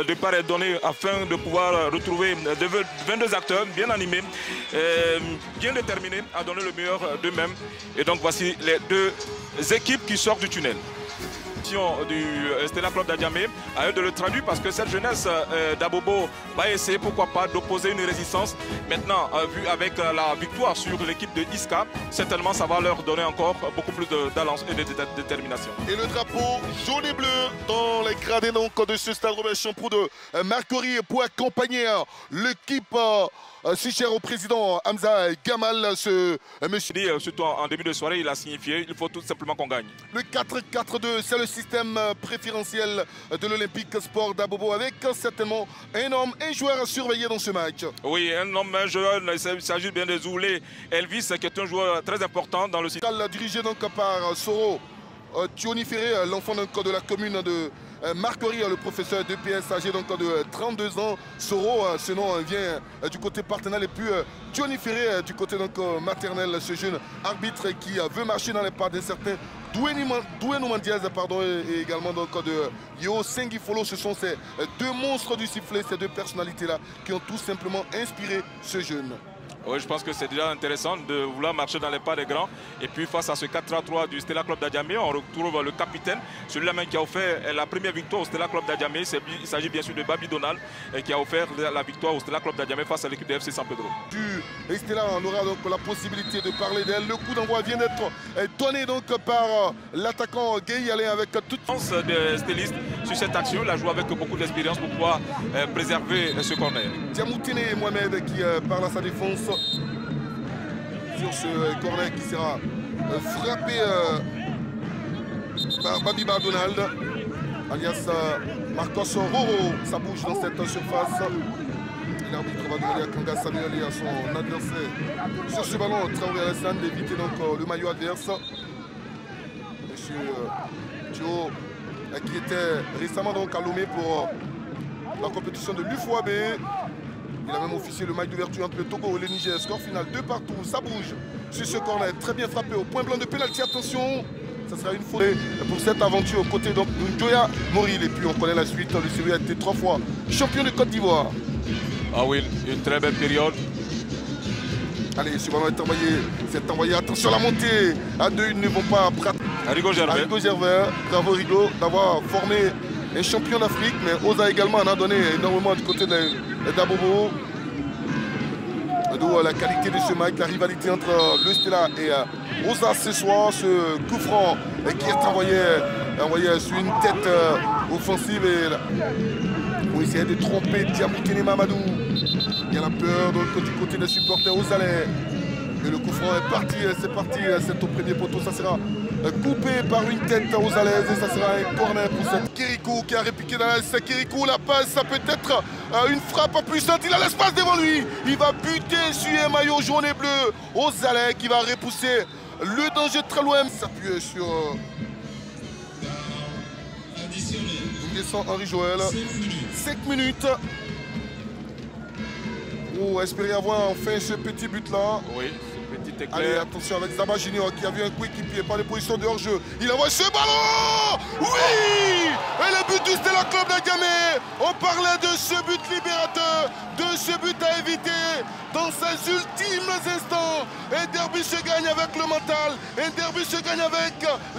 départ est donné afin de pouvoir retrouver 22 acteurs bien animés, bien déterminés à donner le meilleur d'eux-mêmes. Et donc voici les deux équipes qui sortent du tunnel. Du Stella Club d'Adjamé, à eux de le traduire parce que cette jeunesse d'Abobo va essayer pourquoi pas d'opposer une résistance. Maintenant, vu avec la victoire sur l'équipe de Iska, certainement ça va leur donner encore beaucoup plus d'allant et de détermination. Et le drapeau jaune et bleu dans les gradés donc, de ce stade Robert Champoux de Marcory pour accompagner l'équipe si cher au président Hamza Gamal, ce monsieur. Surtout en début de soirée, il a signifié il faut tout simplement qu'on gagne. Le 4-4-2, c'est le système préférentiel de l'Olympique Sport d'Abobo avec certainement un homme, un joueur à surveiller dans ce match. Oui, un homme, un joueur, il s'agit bien de Zoulé Elvis, qui est un joueur très important dans le système. Dirigé donc par Soro Thioni Ferré, l'enfant de la commune de Marcory, le professeur d'EPS âgé donc de 32 ans. Soro, ce nom vient du côté paternel et puis Thioni Ferré du côté donc maternel, ce jeune arbitre qui veut marcher dans les pas d'un certain Douenou Mandiaz et également donc de Yo Sengifolo. Ce sont ces deux monstres du sifflet, ces deux personnalités-là qui ont tout simplement inspiré ce jeune. Oui, je pense que c'est déjà intéressant de vouloir marcher dans les pas des grands. Et puis face à ce 4-3-3 du Stella Club d'Adjamé, on retrouve le capitaine, celui-là même qui a offert la première victoire au Stella Club d'Adjamé. Il s'agit bien sûr de Babi Donald qui a offert la victoire au Stella Club d'Adjamé face à l'équipe de FC San Pedro. Et Stella, on aura donc la possibilité de parler d'elle. Le coup d'envoi vient d'être donné donc par l'attaquant Gueye Alain avec toute chance de styliste sur cette action. Il a joué avec beaucoup d'expérience pour pouvoir préserver ce corner. Diamoutine Mohamed qui parle à sa défense sur ce corner qui sera frappé par Babiba Donald alias Marcos Roro. Ça bouge dans cette surface. L'arbitre va demander à Kanga Samuel et à son adversaire sur ce ballon. Traoré Alassane d'éviter donc le maillot adverse. Monsieur Thio qui était récemment donc à Lomé pour la compétition de l'UFOAB. Il a même officié le match d'ouverture entre le Togo et le Niger. Score final 2 partout. Ça bouge sur ce corner. Très bien frappé au point blanc de pénalty. Attention, ça sera une faute pour cette aventure aux côtés donc de Joya Moril. Et puis on connaît la suite. Le Sérieux a été 3 fois champion de Côte d'Ivoire. Ah oui, une très belle période. Allez, ce ballon est envoyé. Attention, la montée. À 2, ils ne vont pas pratiquer. Rigo Gervais. Bravo Rigo d'avoir formé un champion d'Afrique, mais Oza également en a donné énormément du côté d'Abobo. D'où la qualité de ce match, la rivalité entre le Stella et Oza ce soir. Ce coup franc qui est envoyé sur une tête offensive pour essayer de tromper Diamoutine Mamadou. Il y a la peur donc, du côté des supporters ozalais. Et le coup franc est parti, c'est parti, c'est au premier poteau, ça sera coupé par une tête ozalaise et ça sera un corner pour cette Kirikou qui a répliqué dans l'aise. Kirikou, la passe, ça peut être une frappe puissante, il a l'espace devant lui, il va buter sur un maillot jaune et bleu. Ozalais qui va repousser le danger très loin, s'appuyer sur Henri Joël. 5 minutes. Oh, espérer avoir enfin ce petit but là. Oui, ce petit éclair. Allez, attention avec Zaba Junior qui a vu un coéquipier par les positions de hors-jeu. Il envoie ce ballon. Oui. Et le but du Stella Club d'Adjamé. On parlait de ce but libérateur, de ce but à éviter dans ses ultimes instants. Un derby se gagne avec le mental, un derby se gagne avec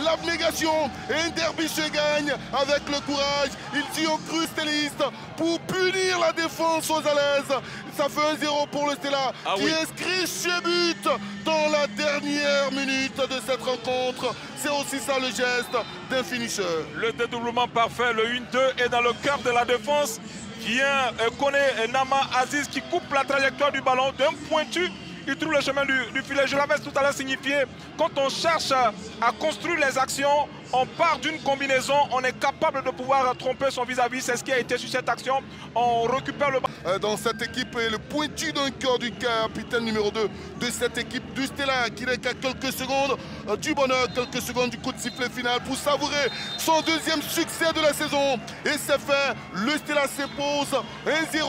l'abnégation, et un derby se gagne avec le courage. Ils y ont cru, stellistes, pour punir la défense aux alaises. Ça fait 1-0 pour le Stella qui inscrit ce but dans la dernière minute de cette rencontre. C'est aussi ça le geste d'un finisher. Le dédoublement parfait, le 1-2 est dans le cœur de la défense. Vient connaît Nama Aziz qui coupe la trajectoire du ballon d'un pointu. Il trouve le chemin du filet. Je l'avais tout à l'heure signifié. Quand on cherche à construire les actions, on part d'une combinaison, on est capable de pouvoir tromper son vis-à-vis. C'est ce qui a été sur cette action. On récupère le ballon. Dans cette équipe, le pointu d'un cœur du capitaine numéro 2 de cette équipe du Stella qui n'est qu'à quelques secondes du bonheur, quelques secondes du coup de sifflet final pour savourer son deuxième succès de la saison. Et c'est fait, le Stella s'impose 1-0